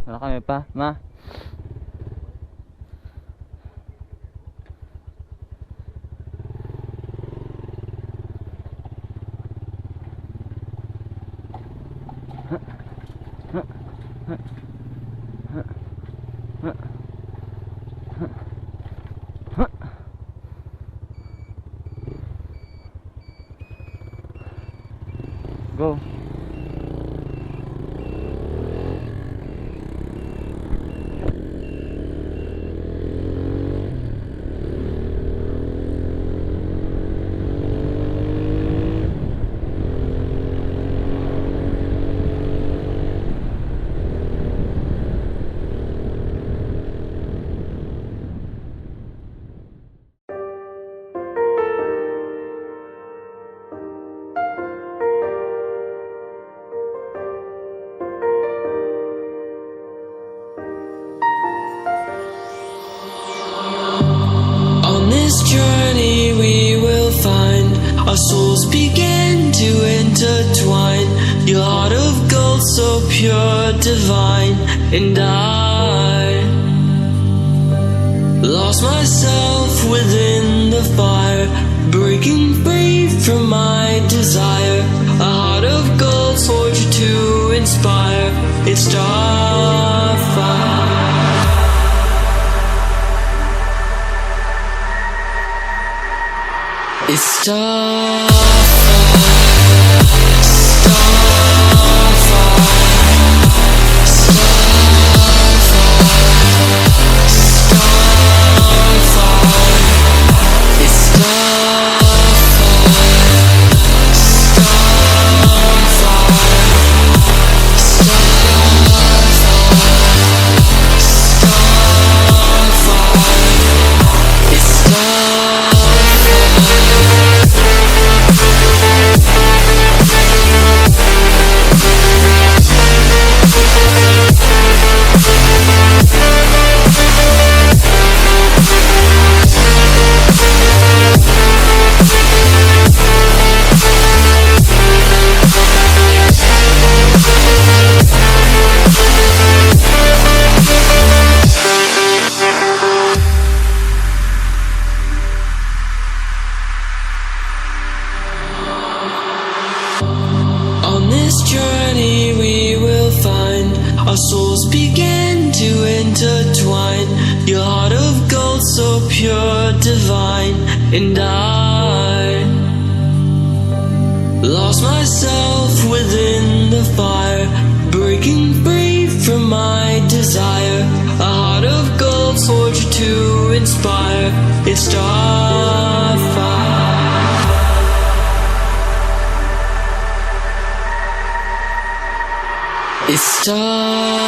Marami pa, ma. Go. Journey we will find our souls begin to intertwine. Your heart of gold so pure, divine, and I lost myself within the fire, breaking free from my desire. A heart of gold forged to inspire. It's starfire. It's starfire, our souls begin to intertwine. Your heart of gold so pure, divine, and I lost myself within the fire, breaking free from my desire. A heart of gold forged to inspire. It's starfire. It's starfire.